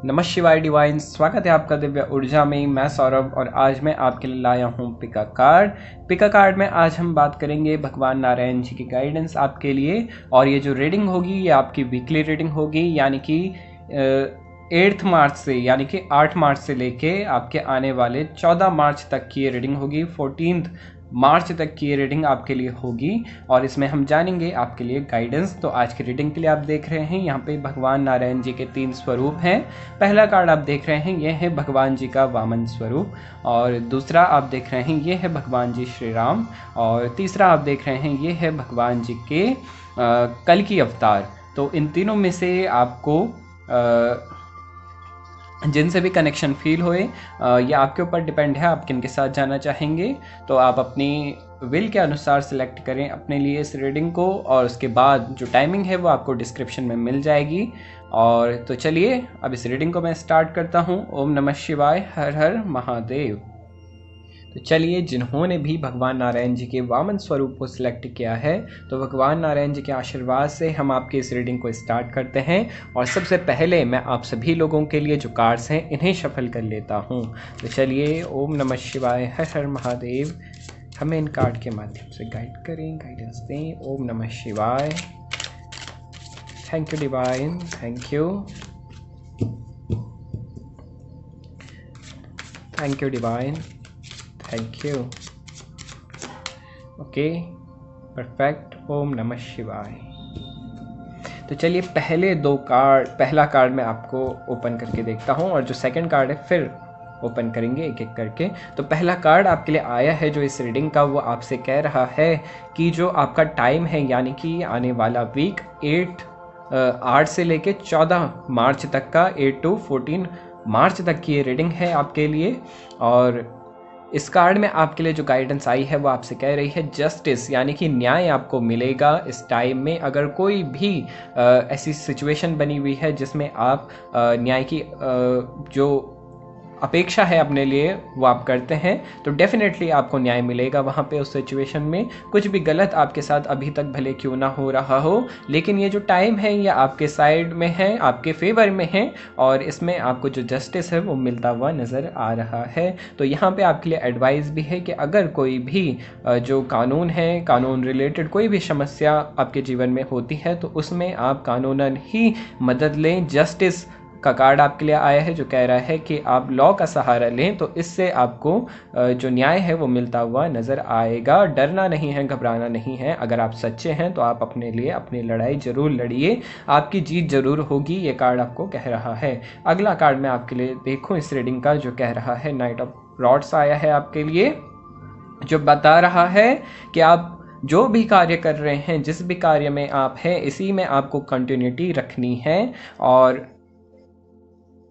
नमः शिवाय डिवाइन। स्वागत है आपका दिव्य ऊर्जा में। मैं सौरभ और आज मैं आपके लिए लाया हूँ पिका कार्ड में आज हम बात करेंगे भगवान नारायण जी की गाइडेंस आपके लिए। और ये जो रीडिंग होगी ये आपकी वीकली रीडिंग होगी, यानी कि 8 मार्च से यानी कि 8 मार्च से लेके आपके आने वाले 14 मार्च तक की ये रीडिंग होगी। 14 मार्च तक की ये रीडिंग आपके लिए होगी और इसमें हम जानेंगे आपके लिए गाइडेंस। तो आज की रीडिंग के लिए आप देख रहे हैं यहाँ पे भगवान नारायण जी के 3 स्वरूप हैं। पहला कार्ड आप देख रहे हैं ये है भगवान जी का वामन स्वरूप, और दूसरा आप देख रहे हैं ये है भगवान जी श्री राम, और तीसरा आप देख रहे हैं ये है भगवान जी के कल की अवतार। तो इन तीनों में से आपको जिनसे भी कनेक्शन फील होए ये आपके ऊपर डिपेंड है, आप किन के साथ जाना चाहेंगे। तो आप अपनी विल के अनुसार सिलेक्ट करें अपने लिए इस रीडिंग को, और उसके बाद जो टाइमिंग है वो आपको डिस्क्रिप्शन में मिल जाएगी। और तो चलिए अब इस रीडिंग को मैं स्टार्ट करता हूँ। ओम नमः शिवाय, हर हर महादेव। तो चलिए, जिन्होंने भी भगवान नारायण जी के वामन स्वरूप को सिलेक्ट किया है तो भगवान नारायण जी के आशीर्वाद से हम आपके इस रीडिंग को स्टार्ट करते हैं। और सबसे पहले मैं आप सभी लोगों के लिए जो कार्ड्स हैं इन्हें शफल कर लेता हूँ। तो चलिए, ओम नमः शिवाय, हर हर महादेव। हमें इन कार्ड के माध्यम से गाइड करें, गाइडेंस दें। ओम नमः शिवाय। Thank you divine, thank you, thank you divine, thank you. Okay, perfect. ओम नमः शिवाय। तो चलिए, पहला कार्ड मैं आपको ओपन करके देखता हूँ और जो सेकंड कार्ड है फिर ओपन करेंगे एक एक करके। तो पहला कार्ड आपके लिए आया है जो इस रीडिंग का, वो आपसे कह रहा है कि जो आपका टाइम है यानी कि आने वाला वीक 8 से लेके 14 मार्च तक का, 8 to 14 मार्च तक की ये रीडिंग है आपके लिए। और इस कार्ड में आपके लिए जो गाइडेंस आई है वो आपसे कह रही है जस्टिस, यानी कि न्याय आपको मिलेगा इस टाइम में। अगर कोई भी ऐसी सिचुएशन बनी हुई है जिसमें आप न्याय की जो अपेक्षा है अपने लिए वो आप करते हैं, तो डेफिनेटली आपको न्याय मिलेगा वहाँ पे उस सिचुएशन में। कुछ भी गलत आपके साथ अभी तक भले क्यों ना हो रहा हो, लेकिन ये जो टाइम है ये आपके साइड में है, आपके फेवर में है, और इसमें आपको जो जस्टिस है वो मिलता हुआ नज़र आ रहा है। तो यहाँ पे आपके लिए एडवाइस भी है कि अगर कोई भी जो कानून है, कानून रिलेटेड कोई भी समस्या आपके जीवन में होती है तो उसमें आप कानूनन ही मदद लें। जस्टिस का कार्ड आपके लिए आया है जो कह रहा है कि आप लॉ का सहारा लें, तो इससे आपको जो न्याय है वो मिलता हुआ नज़र आएगा। डरना नहीं है, घबराना नहीं है। अगर आप सच्चे हैं तो आप अपने लिए अपनी लड़ाई ज़रूर लड़िए, आपकी जीत ज़रूर होगी, ये कार्ड आपको कह रहा है। अगला कार्ड मैं आपके लिए देखूं इस रीडिंग का, जो कह रहा है नाइट ऑफ रॉड्स आया है आपके लिए, जो बता रहा है कि आप जो भी कार्य कर रहे हैं, जिस भी कार्य में आप हैं, इसी में आपको कंटिन्यूटी रखनी है और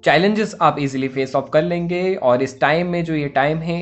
चैलेंजेस आप इजीली फेस ऑफ कर लेंगे। और इस टाइम में जो ये टाइम है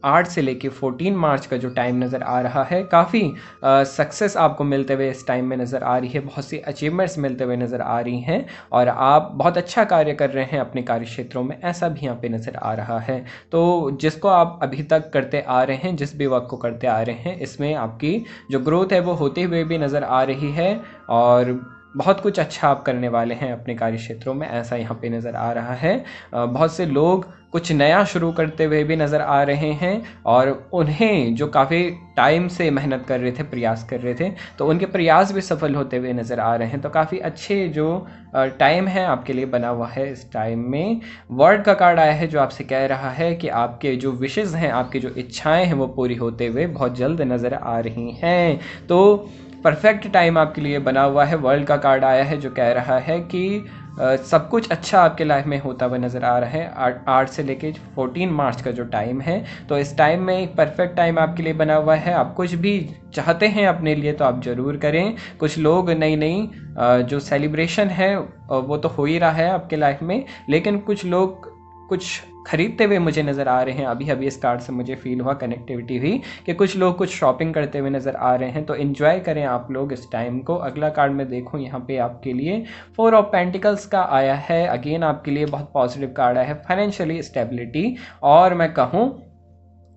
8 से लेके 14 मार्च का जो टाइम नज़र आ रहा है, काफ़ी सक्सेस आपको मिलते हुए इस टाइम में नज़र आ रही है, बहुत सी अचीवमेंट्स मिलते हुए नज़र आ रही हैं और आप बहुत अच्छा कार्य कर रहे हैं अपने कार्य क्षेत्रों में, ऐसा भी यहाँ पे नज़र आ रहा है। तो जिसको आप अभी तक करते आ रहे हैं, जिस भी वर्क को करते आ रहे हैं, इसमें आपकी जो ग्रोथ है वो होते हुए भी नज़र आ रही है और बहुत कुछ अच्छा आप करने वाले हैं अपने कार्य क्षेत्रों में, ऐसा यहाँ पे नज़र आ रहा है। बहुत से लोग कुछ नया शुरू करते हुए भी नज़र आ रहे हैं और उन्हें जो काफ़ी टाइम से मेहनत कर रहे थे, प्रयास कर रहे थे, तो उनके प्रयास भी सफल होते हुए नज़र आ रहे हैं। तो काफ़ी अच्छे जो टाइम है आपके लिए बना हुआ है इस टाइम में। वर्ड का कार्ड आया है जो आपसे कह रहा है कि आपके जो विशेज़ हैं, आपकी जो इच्छाएँ हैं वो पूरी होते हुए बहुत जल्द नज़र आ रही हैं। तो परफेक्ट टाइम आपके लिए बना हुआ है। वर्ल्ड का कार्ड आया है जो कह रहा है कि सब कुछ अच्छा आपके लाइफ में होता हुआ नज़र आ रहा है 8 से लेके 14 मार्च का जो टाइम है। तो इस टाइम में एक परफेक्ट टाइम आपके लिए बना हुआ है। आप कुछ भी चाहते हैं अपने लिए तो आप ज़रूर करें। कुछ लोग नई जो सेलिब्रेशन है वो तो हो ही रहा है आपके लाइफ में, लेकिन कुछ लोग कुछ खरीदते हुए मुझे नज़र आ रहे हैं। अभी इस कार्ड से मुझे फील हुआ, कनेक्टिविटी हुई कि कुछ लोग कुछ शॉपिंग करते हुए नज़र आ रहे हैं। तो एंजॉय करें आप लोग इस टाइम को। अगला कार्ड मैं देखूं यहाँ पे आपके लिए 4 ऑफ पेंटिकल्स का आया है। अगेन आपके लिए बहुत पॉजिटिव कार्ड आया है, फाइनेंशियली स्टेबिलिटी, और मैं कहूँ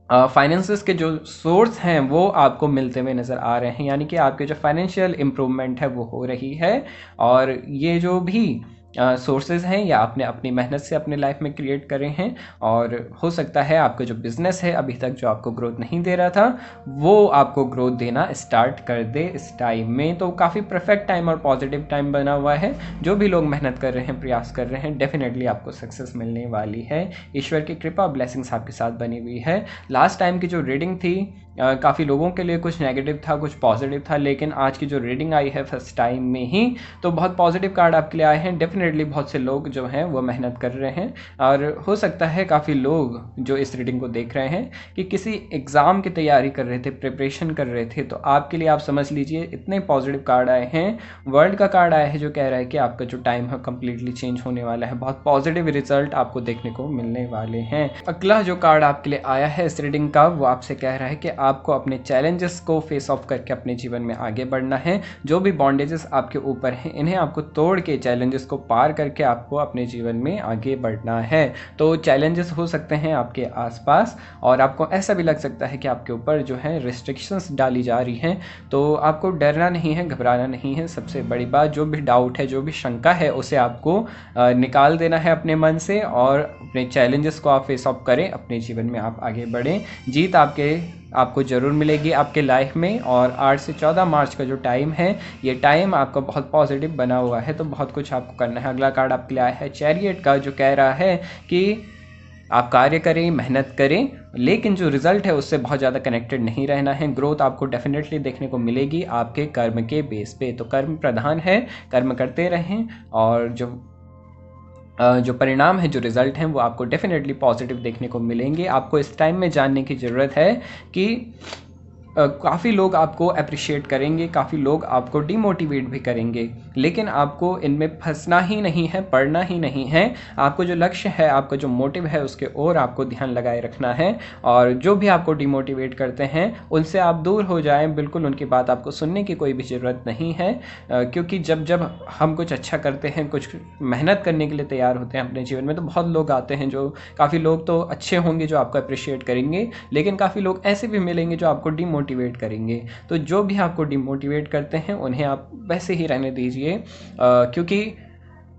फाइनेंसेस के जो सोर्स हैं वो आपको मिलते हुए नज़र आ रहे हैं, यानी कि आपके जो फाइनेंशियल इम्प्रूवमेंट है वो हो रही है। और ये जो भी सोर्सेज हैं या आपने अपनी मेहनत से अपने लाइफ में क्रिएट करे हैं, और हो सकता है आपका जो बिज़नेस है अभी तक जो आपको ग्रोथ नहीं दे रहा था वो आपको ग्रोथ देना स्टार्ट कर दे इस टाइम में। तो काफ़ी परफेक्ट टाइम और पॉजिटिव टाइम बना हुआ है। जो भी लोग मेहनत कर रहे हैं, प्रयास कर रहे हैं, डेफिनेटली आपको सक्सेस मिलने वाली है। ईश्वर की कृपा, ब्लेसिंग्स आपके साथ बनी हुई है। लास्ट टाइम की जो रीडिंग थी काफ़ी लोगों के लिए कुछ नेगेटिव था, कुछ पॉजिटिव था, लेकिन आज की जो रीडिंग आई है फर्स्ट टाइम में ही तो बहुत पॉजिटिव कार्ड आपके लिए आए हैं। डेफिनेटली बहुत से लोग जो हैं वो मेहनत कर रहे हैं, और हो सकता है काफ़ी लोग जो इस रीडिंग को देख रहे हैं कि किसी एग्ज़ाम की तैयारी कर रहे थे, प्रिपरेशन कर रहे थे, तो आपके लिए आप समझ लीजिए इतने पॉजिटिव कार्ड आए हैं। वर्ल्ड का कार्ड आया है जो कह रहा है कि आपका जो टाइम है कम्प्लीटली चेंज होने वाला है, बहुत पॉजिटिव रिजल्ट आपको देखने को मिलने वाले हैं। अगला जो कार्ड आपके लिए आया है इस रीडिंग का वो आपसे कह रहा है कि आपको अपने चैलेंजेस को फेस ऑफ करके अपने जीवन में आगे बढ़ना है। जो भी बॉन्डेजेस आपके ऊपर हैं इन्हें आपको तोड़ के, चैलेंजेस को पार करके आपको अपने जीवन में आगे बढ़ना है। तो चैलेंजेस हो सकते हैं आपके आसपास, और आपको ऐसा भी लग सकता है कि आपके ऊपर जो है रिस्ट्रिक्शंस डाली जा रही हैं, तो आपको डरना नहीं है, घबराना नहीं है। सबसे बड़ी बात, जो भी डाउट है, जो भी शंका है, उसे आपको निकाल देना है अपने मन से, और अपने चैलेंजेस को आप फेस ऑफ करें, अपने जीवन में आप आगे बढ़ें। जीत आपको ज़रूर मिलेगी आपके लाइफ में। और 8 से 14 मार्च का जो टाइम है, ये टाइम आपका बहुत पॉजिटिव बना हुआ है, तो बहुत कुछ आपको करना है। अगला कार्ड आपके लिए आया है चैरियट का, जो कह रहा है कि आप कार्य करें, मेहनत करें, लेकिन जो रिज़ल्ट है उससे बहुत ज़्यादा कनेक्टेड नहीं रहना है। ग्रोथ आपको डेफिनेटली देखने को मिलेगी आपके कर्म के बेस पे। तो कर्म प्रधान है, कर्म करते रहें, और जो परिणाम है, जो रिज़ल्ट हैं, वो आपको डेफिनेटली पॉजिटिव देखने को मिलेंगे। आपको इस टाइम में जानने की ज़रूरत है कि काफ़ी लोग आपको अप्रिशिएट करेंगे, काफ़ी लोग आपको डिमोटिवेट भी करेंगे, लेकिन आपको इनमें फंसना ही नहीं है, पढ़ना ही नहीं है। आपको जो लक्ष्य है, आपका जो मोटिव है, उसके ओर आपको ध्यान लगाए रखना है। और जो भी आपको डिमोटिवेट करते हैं उनसे आप दूर हो जाएं, बिल्कुल उनकी बात आपको सुनने की कोई भी ज़रूरत नहीं है। क्योंकि जब हम कुछ अच्छा करते हैं, कुछ मेहनत करने के लिए तैयार होते हैं अपने जीवन में, तो बहुत लोग आते हैं, जो काफ़ी लोग तो अच्छे होंगे जो आपको अप्रिशिएट करेंगे, लेकिन काफ़ी लोग ऐसे भी मिलेंगे जो आपको डिमोटिवेट करेंगे। तो जो भी आपको डिमोटिवेट करते हैं उन्हें आप वैसे ही रहने दीजिए, क्योंकि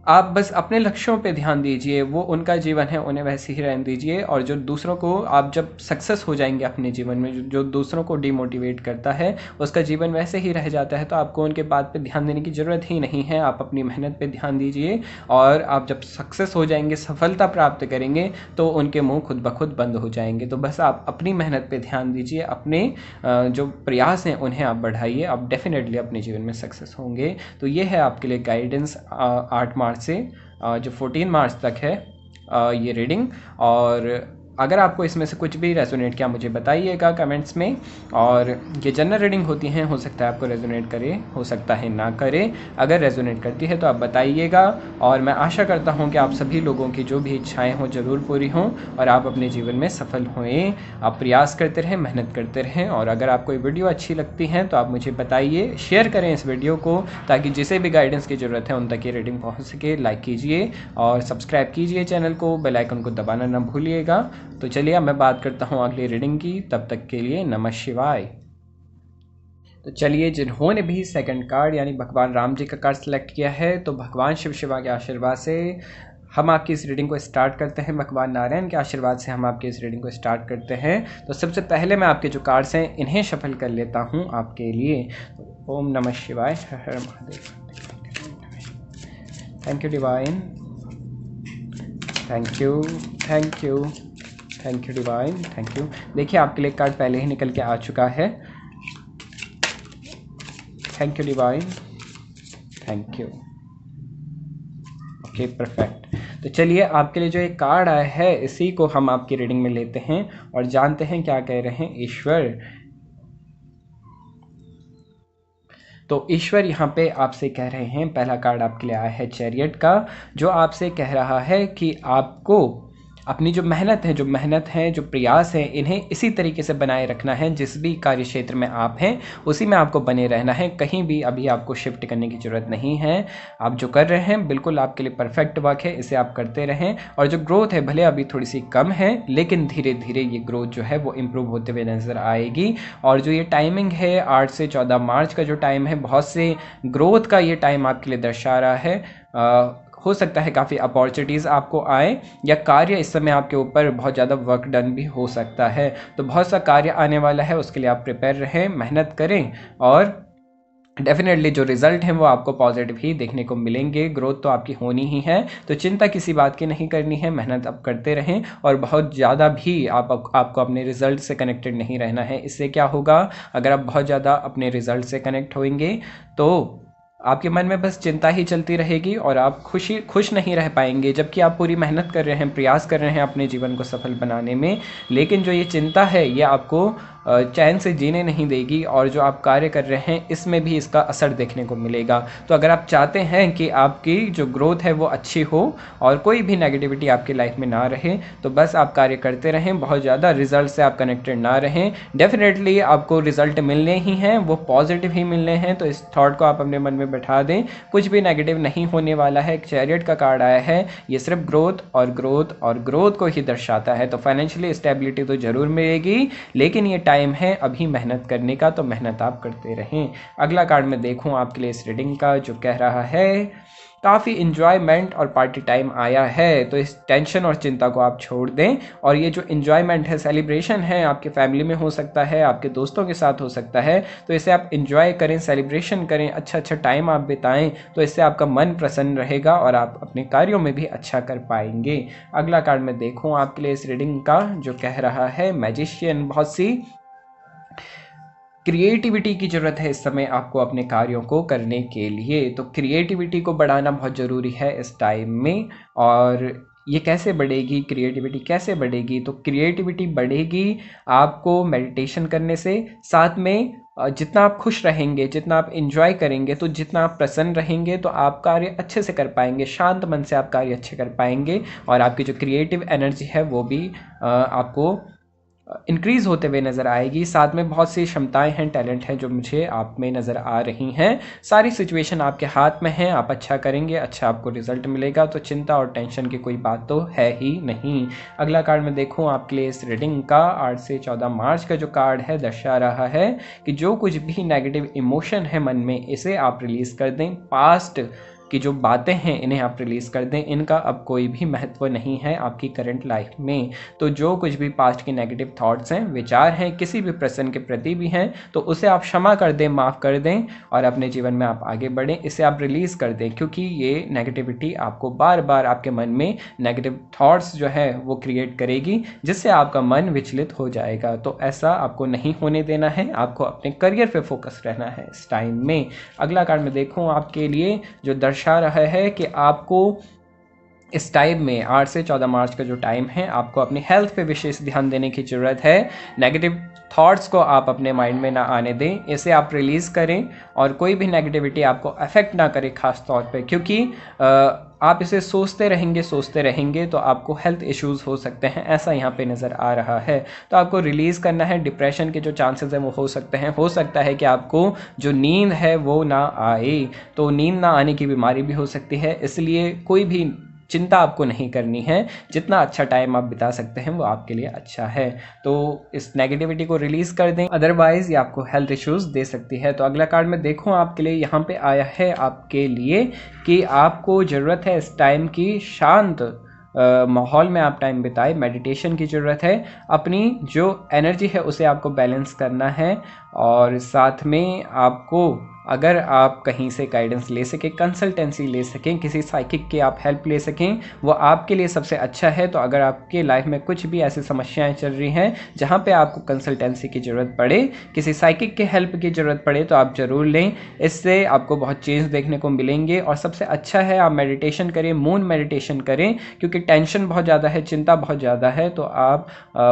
आप बस अपने लक्ष्यों पे ध्यान दीजिए। वो उनका जीवन है, उन्हें वैसे ही रहने दीजिए। और जो दूसरों को, आप जब सक्सेस हो जाएंगे अपने जीवन में, जो दूसरों को डिमोटिवेट करता है उसका जीवन वैसे ही रह जाता है, तो आपको उनके बात पे ध्यान देने की ज़रूरत ही नहीं है। आप अपनी मेहनत पे ध्यान दीजिए, और आप जब सक्सेस हो जाएंगे, सफलता प्राप्त करेंगे, तो उनके मुंह खुद ब खुद बंद हो जाएंगे। तो बस आप अपनी मेहनत पे ध्यान दीजिए, अपने जो प्रयास हैं उन्हें आप बढ़ाइए, आप डेफिनेटली अपने जीवन में सक्सेस होंगे। तो ये है आपके लिए गाइडेंस 8 मार्च से जो 14 मार्च तक है ये रीडिंग। और अगर आपको इसमें से कुछ भी रेजोनेट किया मुझे बताइएगा कमेंट्स में। और ये जनरल रीडिंग होती हैं, हो सकता है आपको रेजोनेट करे, हो सकता है ना करे। अगर रेजोनेट करती है तो आप बताइएगा, और मैं आशा करता हूँ कि आप सभी लोगों की जो भी इच्छाएं हों ज़रूर पूरी हों, और आप अपने जीवन में सफल होएं। आप प्रयास करते रहें, मेहनत करते रहें। और अगर आपको ये वीडियो अच्छी लगती है तो आप मुझे बताइए, शेयर करें इस वीडियो को, ताकि जिसे भी गाइडेंस की ज़रूरत है उन तक ये रीडिंग पहुँच सके। लाइक कीजिए और सब्सक्राइब कीजिए चैनल को, बेल आइकन को दबाना ना भूलिएगा। तो चलिए अब मैं बात करता हूँ अगली रीडिंग की। तब तक के लिए नमः शिवाय। तो चलिए, जिन्होंने भी सेकंड कार्ड यानी भगवान राम जी का कार्ड सेलेक्ट किया है, तो भगवान शिव शिवा के आशीर्वाद से हम आपकी इस रीडिंग को स्टार्ट करते हैं। भगवान नारायण के आशीर्वाद से हम आपकी इस रीडिंग को स्टार्ट करते हैं। तो सबसे पहले मैं आपके जो कार्ड्स हैं इन्हें शफल कर लेता हूँ आपके लिए। तो ओम नमः शिवाय, हर हर Mahadev. Thank you divine, thank you, thank you, thank you divine, thank you. देखिए आपके लिए कार्ड पहले ही निकल के आ चुका है। Thank you divine, thank you. Okay, perfect. तो चलिए आपके लिए जो एक कार्ड आया है इसी को हम आपकी रीडिंग में लेते हैं और जानते हैं क्या कह रहे हैं ईश्वर। तो ईश्वर यहाँ पे आपसे कह रहे हैं, पहला कार्ड आपके लिए आया है चैरियट का, जो आपसे कह रहा है कि आपको अपनी जो मेहनत है, जो प्रयास है, इन्हें इसी तरीके से बनाए रखना है। जिस भी कार्य क्षेत्र में आप हैं उसी में आपको बने रहना है। कहीं भी अभी आपको शिफ्ट करने की ज़रूरत नहीं है। आप जो कर रहे हैं बिल्कुल आपके लिए परफेक्ट वर्क है, इसे आप करते रहें। और जो ग्रोथ है भले अभी थोड़ी सी कम है, लेकिन धीरे धीरे ये ग्रोथ जो है वो इम्प्रूव होते हुए नज़र आएगी। और जो ये टाइमिंग है 8 से 14 मार्च का जो टाइम है, बहुत से ग्रोथ का ये टाइम आपके लिए दर्शा रहा है। हो सकता है काफ़ी अपॉर्चुनिटीज़ आपको आए, या कार्य इस समय आपके ऊपर बहुत ज़्यादा वर्क डन भी हो सकता है। तो बहुत सा कार्य आने वाला है, उसके लिए आप प्रिपेयर रहें, मेहनत करें और डेफिनेटली जो रिजल्ट हैं वो आपको पॉजिटिव ही देखने को मिलेंगे। ग्रोथ तो आपकी होनी ही है, तो चिंता किसी बात की नहीं करनी है, मेहनत आप करते रहें और बहुत ज़्यादा भी आपको अपने रिजल्ट से कनेक्टेड नहीं रहना है। इससे क्या होगा, अगर आप बहुत ज़्यादा अपने रिजल्ट से कनेक्ट होंगे तो आपके मन में बस चिंता ही चलती रहेगी और आप खुश नहीं रह पाएंगे, जबकि आप पूरी मेहनत कर रहे हैं, प्रयास कर रहे हैं अपने जीवन को सफल बनाने में। लेकिन जो ये चिंता है ये आपको चैन से जीने नहीं देगी और जो आप कार्य कर रहे हैं इसमें भी इसका असर देखने को मिलेगा। तो अगर आप चाहते हैं कि आपकी जो ग्रोथ है वो अच्छी हो और कोई भी नेगेटिविटी आपकी लाइफ में ना रहे, तो बस आप कार्य करते रहें, बहुत ज़्यादा रिजल्ट से आप कनेक्टेड ना रहें। डेफिनेटली आपको रिजल्ट मिलने ही हैं, वो पॉजिटिव ही मिलने हैं। तो इस थॉट को आप अपने मन में बैठा दें, कुछ भी नेगेटिव नहीं होने वाला है। एक चैरियट का कार्ड आया है, ये सिर्फ ग्रोथ और ग्रोथ और ग्रोथ को ही दर्शाता है। तो फाइनेंशियली स्टेबिलिटी तो ज़रूर मिलेगी, लेकिन ये टाइम है अभी मेहनत करने का, तो मेहनत आप करते रहें। अगला कार्ड मैं देखूं आपके लिए इस रीडिंग का, जो कह रहा है काफ़ी इन्जॉयमेंट और पार्टी टाइम आया है। तो इस टेंशन और चिंता को आप छोड़ दें और ये जो इन्जॉयमेंट है, सेलिब्रेशन है, आपके फैमिली में हो सकता है, आपके दोस्तों के साथ हो सकता है, तो इसे आप इन्जॉय करें, सेलिब्रेशन करें, अच्छा टाइम आप बिताएं। तो इससे आपका मन प्रसन्न रहेगा और आप अपने कार्यों में भी अच्छा कर पाएंगे। अगला कार्ड मैं देखूं आपके लिए इस रीडिंग का, जो कह रहा है मैजिशियन। बहुत सी क्रिएटिविटी की ज़रूरत है इस समय आपको अपने कार्यों को करने के लिए। तो क्रिएटिविटी को बढ़ाना बहुत ज़रूरी है इस टाइम में। और ये कैसे बढ़ेगी, क्रिएटिविटी कैसे बढ़ेगी? तो क्रिएटिविटी बढ़ेगी आपको मेडिटेशन करने से, साथ में जितना आप खुश रहेंगे, जितना आप इंजॉय करेंगे, तो जितना आप प्रसन्न रहेंगे तो आप कार्य अच्छे से कर पाएंगे, शांत मन से आप कार्य अच्छे कर पाएंगे और आपकी जो क्रिएटिव एनर्जी है वो भी आपको इंक्रीज़ होते हुए नज़र आएगी। साथ में बहुत सी क्षमताएं हैं, टैलेंट हैं जो मुझे आप में नज़र आ रही हैं। सारी सिचुएशन आपके हाथ में है, आप अच्छा करेंगे, अच्छा आपको रिजल्ट मिलेगा। तो चिंता और टेंशन की कोई बात तो है ही नहीं। अगला कार्ड मैं देखूं आपके लिए इस रीडिंग का, 8 से 14 मार्च का जो कार्ड है दर्शा रहा है कि जो कुछ भी नेगेटिव इमोशन है मन में, इसे आप रिलीज़ कर दें। पास्ट की जो बातें हैं इन्हें आप रिलीज़ कर दें, इनका अब कोई भी महत्व नहीं है आपकी करंट लाइफ में। तो जो कुछ भी पास्ट के नेगेटिव थॉट्स हैं, विचार हैं, किसी भी पर्सन के प्रति भी हैं, तो उसे आप क्षमा कर दें, माफ़ कर दें और अपने जीवन में आप आगे बढ़ें। इसे आप रिलीज़ कर दें, क्योंकि ये नेगेटिविटी आपको बार बार आपके मन में नेगेटिव थॉट्स जो है वो क्रिएट करेगी, जिससे आपका मन विचलित हो जाएगा। तो ऐसा आपको नहीं होने देना है, आपको अपने करियर पे फोकस रहना है इस टाइम में। अगला कार्ड मैं देखूं आपके लिए, जो दर्शा रहा है कि आपको इस टाइम में 8 से 14 मार्च का जो टाइम है, आपको अपनी हेल्थ पे विशेष ध्यान देने की ज़रूरत है। नेगेटिव थॉट्स को आप अपने माइंड में ना आने दें, इसे आप रिलीज़ करें और कोई भी नेगेटिविटी आपको अफेक्ट ना करे खास तौर पे, क्योंकि आप इसे सोचते रहेंगे तो आपको हेल्थ इश्यूज़ हो सकते हैं, ऐसा यहाँ पे नज़र आ रहा है। तो आपको रिलीज़ करना है। डिप्रेशन के जो चांसेस हैं वो हो सकता है कि आपको जो नींद है वो ना आए, तो नींद ना आने की बीमारी भी हो सकती है। इसलिए कोई भी चिंता आपको नहीं करनी है, जितना अच्छा टाइम आप बिता सकते हैं वो आपके लिए अच्छा है। तो इस नेगेटिविटी को रिलीज़ कर दें, अदरवाइज़ ये आपको हेल्थ इश्यूज़ दे सकती है। तो अगला कार्ड में देखूं आपके लिए, यहाँ पे आया है आपके लिए कि आपको ज़रूरत है इस टाइम की शांत माहौल में आप टाइम बिताए, मेडिटेशन की ज़रूरत है। अपनी जो एनर्जी है उसे आपको बैलेंस करना है और साथ में आपको, अगर आप कहीं से गाइडेंस ले सकें, कंसल्टेंसी ले सकें, किसी साइकिक की आप हेल्प ले सकें, वो आपके लिए सबसे अच्छा है। तो अगर आपके लाइफ में कुछ भी ऐसी समस्याएं चल रही हैं जहां पे आपको कंसल्टेंसी की ज़रूरत पड़े, किसी साइकिक के हेल्प की ज़रूरत पड़े, तो आप ज़रूर लें। इससे आपको बहुत चेंज देखने को मिलेंगे। और सबसे अच्छा है आप मेडिटेशन करें, मून मेडिटेशन करें, क्योंकि टेंशन बहुत ज़्यादा है, चिंता बहुत ज़्यादा है, तो आप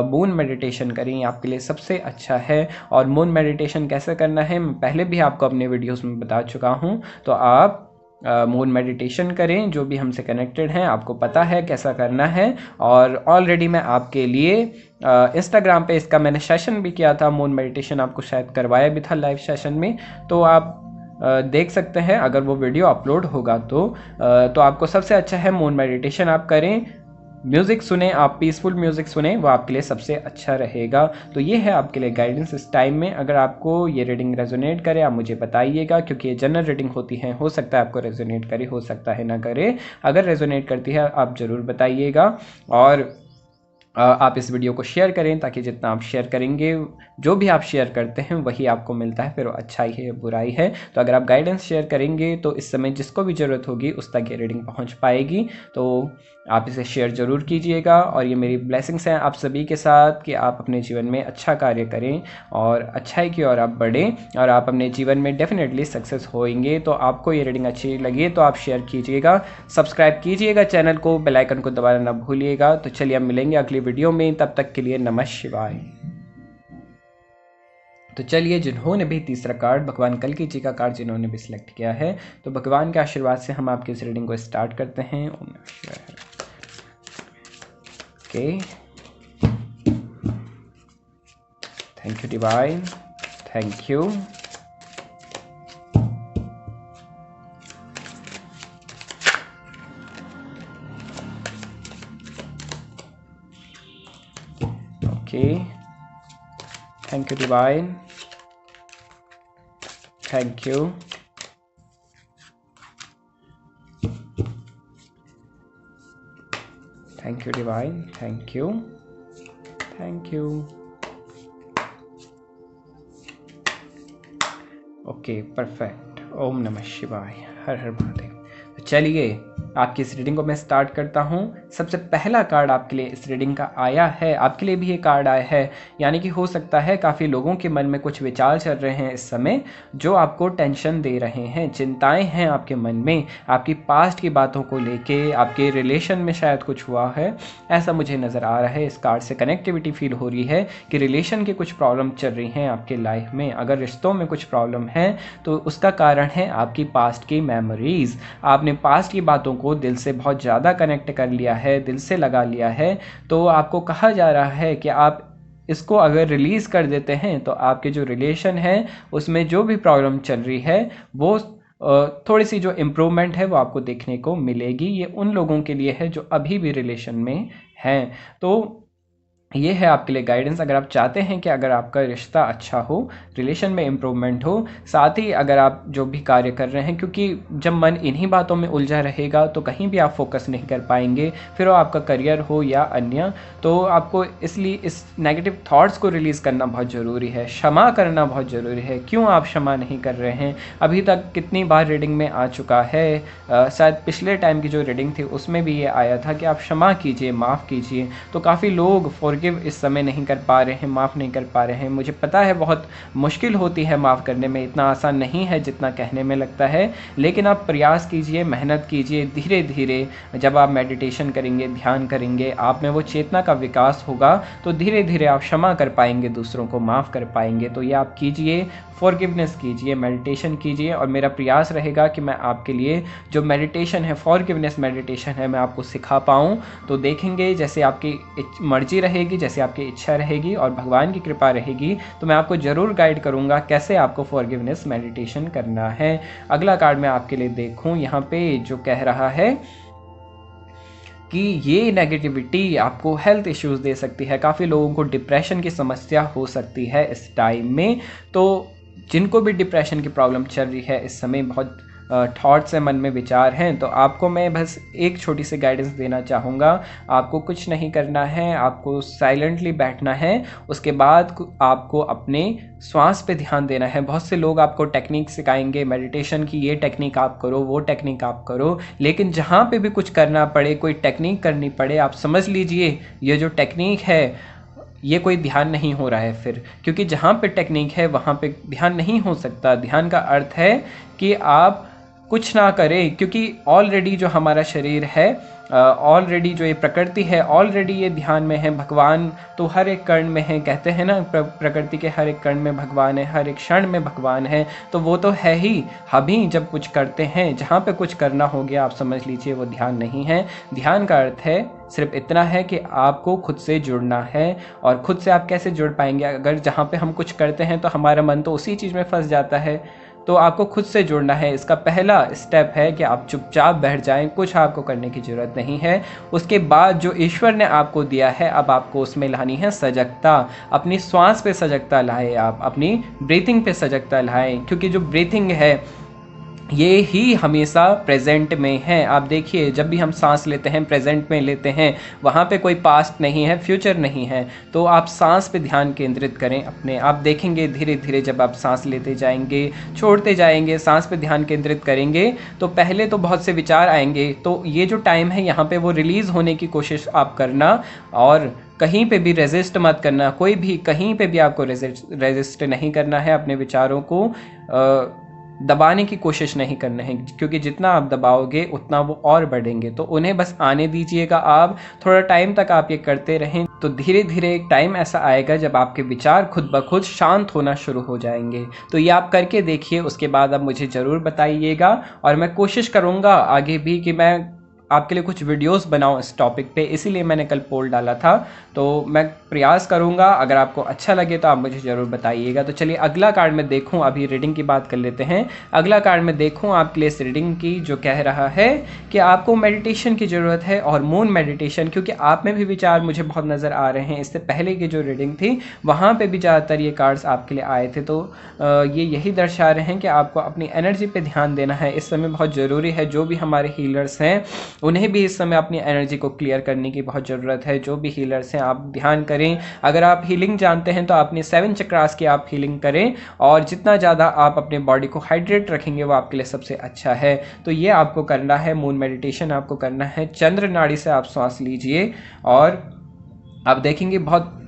मून मेडिटेशन करें, आपके लिए सबसे अच्छा है। और मून मेडिटेशन कैसे करना है मैं पहले भी आपको अपने वीडियोस में बता चुका हूं। तो आप मून मेडिटेशन करें, जो भी हमसे कनेक्टेड हैं आपको पता है कैसा करना है। और ऑलरेडी मैं आपके लिए इंस्टाग्राम पे इसका मैंने सेशन भी किया था, मून मेडिटेशन आपको शायद करवाया भी था लाइव सेशन में, तो आप देख सकते हैं अगर वो वीडियो अपलोड होगा तो आपको सबसे अच्छा है मून मेडिटेशन आप करें। म्यूज़िक सुने आप, पीसफुल म्यूज़िक सुने, वो आपके लिए सबसे अच्छा रहेगा। तो ये है आपके लिए गाइडेंस इस टाइम में। अगर आपको ये रीडिंग रेजोनेट करे आप मुझे बताइएगा, क्योंकि ये जनरल रीडिंग होती है, हो सकता है आपको रेजोनेट करे, हो सकता है ना करे। अगर रेजोनेट करती है आप ज़रूर बताइएगा, और आप इस वीडियो को शेयर करें, ताकि जितना आप शेयर करेंगे, जो भी आप शेयर करते हैं वही आपको मिलता है, फिर वो अच्छाई है या बुराई है। तो अगर आप गाइडेंस शेयर करेंगे तो इस समय जिसको भी ज़रूरत होगी उस तक ये रीडिंग पहुंच पाएगी। तो आप इसे शेयर ज़रूर कीजिएगा, और ये मेरी ब्लेसिंग्स हैं आप सभी के साथ कि आप अपने जीवन में अच्छा कार्य करें और अच्छाई की ओर आप बढ़ें, और आप अपने जीवन में डेफिनेटली सक्सेस होएंगे। तो आपको ये रीडिंग अच्छी लगी तो आप शेयर कीजिएगा, सब्सक्राइब कीजिएगा चैनल को, बेल आइकन को दबाना ना भूलिएगा। तो चलिए हम मिलेंगे अगली वीडियो में, तब तक के लिए नमः शिवाय। तो चलिए, जिन्होंने भी तीसरा कार्ड, भगवान कल्कि जी का कार्ड जिन्होंने भी सिलेक्ट किया है, तो भगवान के आशीर्वाद से हम आपकी इस रीडिंग को स्टार्ट करते हैं। ओम नमः शिवाय। Okay, thank you divine, thank you. Okay, thank you divine, thank you. Thank you divine, thank you, thank you. Okay, perfect. ओम नमः शिवाय, हर हर महादेव। तो चलिए, आपकी इस रीडिंग को मैं स्टार्ट करता हूँ। सबसे पहला कार्ड आपके लिए इस रीडिंग का आया है, आपके लिए भी ये कार्ड आया है, यानी कि हो सकता है काफ़ी लोगों के मन में कुछ विचार चल रहे हैं इस समय जो आपको टेंशन दे रहे हैं, चिंताएं हैं आपके मन में, आपकी पास्ट की बातों को लेके, आपके रिलेशन में शायद कुछ हुआ है, ऐसा मुझे नज़र आ रहा है। इस कार्ड से कनेक्टिविटी फील हो रही है कि रिलेशन की कुछ प्रॉब्लम चल रही हैं आपके लाइफ में। अगर रिश्तों में कुछ प्रॉब्लम है तो उसका कारण है आपकी पास्ट की मेमोरीज। आपने पास्ट की बातों को दिल से बहुत ज़्यादा कनेक्ट कर लिया है, दिल से लगा लिया है। तो आपको कहा जा रहा है कि आप इसको अगर रिलीज़ कर देते हैं तो आपके जो रिलेशन है उसमें जो भी प्रॉब्लम चल रही है वो थोड़ी सी जो इम्प्रूवमेंट है वो आपको देखने को मिलेगी। ये उन लोगों के लिए है जो अभी भी रिलेशन में हैं। तो ये है आपके लिए गाइडेंस। अगर आप चाहते हैं कि अगर आपका रिश्ता अच्छा हो, रिलेशन में इम्प्रूवमेंट हो, साथ ही अगर आप जो भी कार्य कर रहे हैं, क्योंकि जब मन इन्हीं बातों में उलझा रहेगा तो कहीं भी आप फोकस नहीं कर पाएंगे, फिर वो आपका करियर हो या अन्य। तो आपको इसलिए इस नेगेटिव थॉट्स को रिलीज़ करना बहुत ज़रूरी है, क्षमा करना बहुत ज़रूरी है। क्यों आप क्षमा नहीं कर रहे हैं? अभी तक कितनी बार रीडिंग में आ चुका है, शायद पिछले टाइम की जो रीडिंग थी उसमें भी ये आया था कि आप क्षमा कीजिए, माफ़ कीजिए। तो काफ़ी लोग इस समय नहीं कर पा रहे हैं, माफ़ नहीं कर पा रहे हैं। मुझे पता है बहुत मुश्किल होती है माफ़ करने में, इतना आसान नहीं है जितना कहने में लगता है, लेकिन आप प्रयास कीजिए, मेहनत कीजिए। धीरे धीरे जब आप मेडिटेशन करेंगे, ध्यान करेंगे, आप में वो चेतना का विकास होगा, तो धीरे धीरे आप क्षमा कर पाएंगे, दूसरों को माफ़ कर पाएंगे। तो ये आप कीजिए, फॉरगिवनेस कीजिए, मेडिटेशन कीजिए, और मेरा प्रयास रहेगा कि मैं आपके लिए जो मेडिटेशन है, फॉरगिवनेस मेडिटेशन है, मैं आपको सिखा पाऊँ। तो देखेंगे, जैसे आपकी मर्जी रहेगी, जैसे आपकी इच्छा रहेगी और भगवान की कृपा रहेगी, तो मैं आपको ज़रूर गाइड करूँगा कैसे आपको फॉरगिवनेस मेडिटेशन करना है। अगला कार्ड मैं आपके लिए देखूँ, यहाँ पे जो कह रहा है कि ये नेगेटिविटी आपको हेल्थ इश्यूज़ दे सकती है। काफ़ी लोगों को डिप्रेशन की समस्या हो सकती है इस टाइम में। तो जिनको भी डिप्रेशन की प्रॉब्लम चल रही है इस समय, बहुत थॉट्स हैं, मन में विचार हैं, तो आपको मैं बस एक छोटी सी गाइडेंस देना चाहूँगा। आपको कुछ नहीं करना है, आपको साइलेंटली बैठना है, उसके बाद आपको अपने श्वास पे ध्यान देना है। बहुत से लोग आपको टेक्निक सिखाएंगे मेडिटेशन की, ये टेक्निक आप करो, वो टेक्निक आप करो, लेकिन जहाँ पे भी कुछ करना पड़े, कोई टेक्निक करनी पड़े, आप समझ लीजिए ये जो टेक्निक है ये कोई ध्यान नहीं हो रहा है फिर, क्योंकि जहाँ पे टेक्निक है वहाँ पे ध्यान नहीं हो सकता। ध्यान का अर्थ है कि आप कुछ ना करें, क्योंकि ऑलरेडी जो हमारा शरीर है, ऑलरेडी जो ये प्रकृति है, ऑलरेडी ये ध्यान में है। भगवान तो हर एक कण में है, कहते हैं ना, प्रकृति के हर एक कण में भगवान है, हर एक क्षण में भगवान है, तो वो तो है ही। अभी जब कुछ करते हैं, जहाँ पे कुछ करना हो गया, आप समझ लीजिए वो ध्यान नहीं है। ध्यान का अर्थ है सिर्फ इतना है कि आपको खुद से जुड़ना है। और खुद से आप कैसे जुड़ पाएंगे? अगर जहाँ पे हम कुछ करते हैं तो हमारा मन तो उसी चीज़ में फंस जाता है, तो आपको खुद से जुड़ना है। इसका पहला स्टेप है कि आप चुपचाप बैठ जाएं, कुछ आपको करने की ज़रूरत नहीं है। उसके बाद जो ईश्वर ने आपको दिया है, अब आपको उसमें लानी है सजगता। अपनी श्वास पे सजगता लाएं, आप अपनी ब्रीथिंग पे सजगता लाएं, क्योंकि जो ब्रीथिंग है ये ही हमेशा प्रेजेंट में है। आप देखिए, जब भी हम सांस लेते हैं प्रेजेंट में लेते हैं, वहाँ पे कोई पास्ट नहीं है, फ्यूचर नहीं है। तो आप सांस पे ध्यान केंद्रित करें अपने। आप देखेंगे धीरे धीरे जब आप सांस लेते जाएंगे, छोड़ते जाएंगे, सांस पे ध्यान केंद्रित करेंगे, तो पहले तो बहुत से विचार आएंगे। तो ये जो टाइम है यहाँ पे वो रिलीज़ होने की कोशिश आप करना, और कहीं पे भी रेजिस्ट मत करना। कोई भी कहीं पे भी आपको रेजिस्ट नहीं करना है, अपने विचारों को दबाने की कोशिश नहीं करना है, क्योंकि जितना आप दबाओगे उतना वो और बढ़ेंगे। तो उन्हें बस आने दीजिएगा। आप थोड़ा टाइम तक आप ये करते रहें, तो धीरे धीरे एक टाइम ऐसा आएगा जब आपके विचार खुद ब खुद शांत होना शुरू हो जाएंगे। तो ये आप करके देखिए, उसके बाद आप मुझे ज़रूर बताइएगा। और मैं कोशिश करूँगा आगे भी कि मैं आपके लिए कुछ वीडियोस बनाऊं इस टॉपिक पे, इसीलिए मैंने कल पोल डाला था। तो मैं प्रयास करूंगा, अगर आपको अच्छा लगे तो आप मुझे ज़रूर बताइएगा। तो चलिए अगला कार्ड में देखूं, अभी रीडिंग की बात कर लेते हैं। अगला कार्ड में देखूं आपके लिए इस रीडिंग की, जो कह रहा है कि आपको मेडिटेशन की ज़रूरत है, और मून मेडिटेशन, क्योंकि आप में भी विचार मुझे बहुत नज़र आ रहे हैं। इससे पहले की जो रीडिंग थी वहाँ पर भी ज़्यादातर ये कार्ड्स आपके लिए आए थे। तो ये यही दर्शा रहे हैं कि आपको अपनी एनर्जी पर ध्यान देना है, इस समय बहुत ज़रूरी है। जो भी हमारे हीलर्स हैं उन्हें भी इस समय अपनी एनर्जी को क्लियर करने की बहुत ज़रूरत है। जो भी हीलर्स हैं आप ध्यान करें। अगर आप हीलिंग जानते हैं तो अपने 7 चक्रास की आप हीलिंग करें, और जितना ज़्यादा आप अपने बॉडी को हाइड्रेट रखेंगे वो आपके लिए सबसे अच्छा है। तो ये आपको करना है, मून मेडिटेशन आपको करना है। चंद्र नाड़ी से आप सांस लीजिए और आप देखेंगे बहुत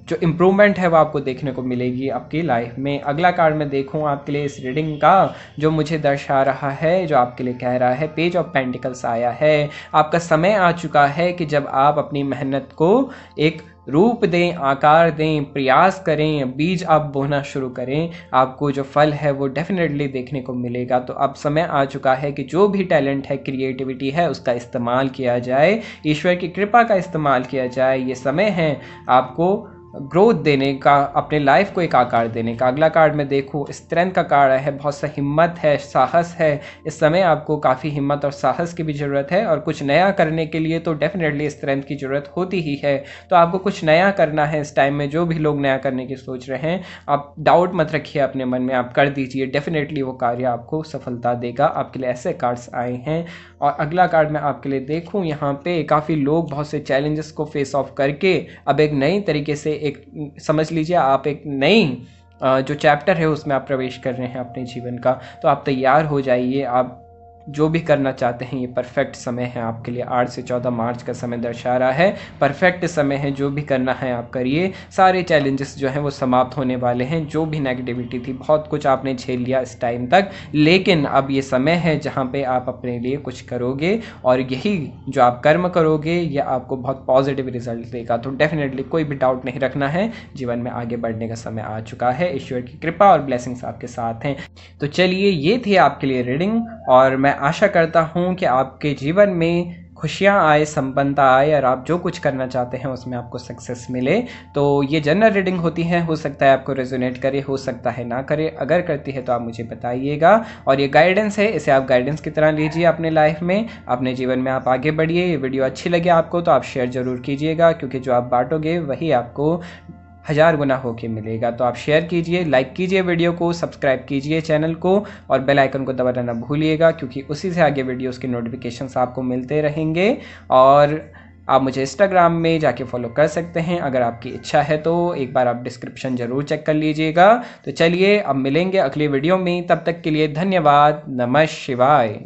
जो इम्प्रूवमेंट है वो आपको देखने को मिलेगी आपकी लाइफ में। अगला कार्ड मैं देखूं आपके लिए इस रीडिंग का, जो मुझे दर्शा रहा है, जो आपके लिए कह रहा है, पेज ऑफ पेंटिकल्स आया है। आपका समय आ चुका है कि जब आप अपनी मेहनत को एक रूप दें, आकार दें, प्रयास करें, बीज आप बोना शुरू करें, आपको जो फल है वो डेफिनेटली देखने को मिलेगा। तो अब समय आ चुका है कि जो भी टैलेंट है, क्रिएटिविटी है, उसका इस्तेमाल किया जाए, ईश्वर की कृपा का इस्तेमाल किया जाए। ये समय है आपको ग्रोथ देने का, अपने लाइफ को एक आकार देने का। अगला कार्ड में देखो, स्ट्रेंथ का कार्ड है, बहुत सा हिम्मत है, साहस है। इस समय आपको काफ़ी हिम्मत और साहस की भी ज़रूरत है, और कुछ नया करने के लिए तो डेफिनेटली स्ट्रेंथ की ज़रूरत होती ही है। तो आपको कुछ नया करना है इस टाइम में। जो भी लोग नया करने की सोच रहे हैं, आप डाउट मत रखिए अपने मन में, आप कर दीजिए, डेफिनेटली वो कार्य आपको सफलता देगा। आपके लिए ऐसे कार्ड्स आए हैं। और अगला कार्ड मैं आपके लिए देखूं, यहाँ पे काफ़ी लोग बहुत से चैलेंजेस को फेस ऑफ करके अब एक नई तरीके से, एक समझ लीजिए आप एक नई जो चैप्टर है उसमें आप प्रवेश कर रहे हैं अपने जीवन का। तो आप तैयार हो जाइए। आप जो भी करना चाहते हैं, ये परफेक्ट समय है आपके लिए। 8 से 14 मार्च का समय दर्शा रहा है, परफेक्ट समय है। जो भी करना है आप करिए। सारे चैलेंजेस जो हैं वो समाप्त होने वाले हैं। जो भी नेगेटिविटी थी, बहुत कुछ आपने झेल लिया इस टाइम तक, लेकिन अब ये समय है जहाँ पे आप अपने लिए कुछ करोगे, और यही जो आप कर्म करोगे ये आपको बहुत पॉजिटिव रिजल्ट देगा। तो डेफिनेटली कोई भी डाउट नहीं रखना है, जीवन में आगे बढ़ने का समय आ चुका है। ईश्वर की कृपा और ब्लेसिंग्स आपके साथ हैं। तो चलिए, ये थी आपके लिए रीडिंग, और मैं आशा करता हूँ कि आपके जीवन में खुशियाँ आए, संपन्नता आए, और आप जो कुछ करना चाहते हैं उसमें आपको सक्सेस मिले। तो ये जनरल रीडिंग होती है, हो सकता है आपको रेजोनेट करे, हो सकता है ना करे। अगर करती है तो आप मुझे बताइएगा। और ये गाइडेंस है, इसे आप गाइडेंस की तरह लीजिए अपने लाइफ में, अपने जीवन में आप आगे बढ़िए। ये वीडियो अच्छी लगे आपको तो आप शेयर ज़रूर कीजिएगा, क्योंकि जो आप बांटोगे वही आपको 1000 गुना होके मिलेगा। तो आप शेयर कीजिए, लाइक कीजिए वीडियो को, सब्सक्राइब कीजिए चैनल को, और बेल आइकन को दबाना ना भूलिएगा, क्योंकि उसी से आगे वीडियोस के नोटिफिकेशंस आपको मिलते रहेंगे। और आप मुझे इंस्टाग्राम में जाके फॉलो कर सकते हैं अगर आपकी इच्छा है तो। एक बार आप डिस्क्रिप्शन ज़रूर चेक कर लीजिएगा। तो चलिए, अब मिलेंगे अगली वीडियो में, तब तक के लिए धन्यवाद। नमः शिवाय।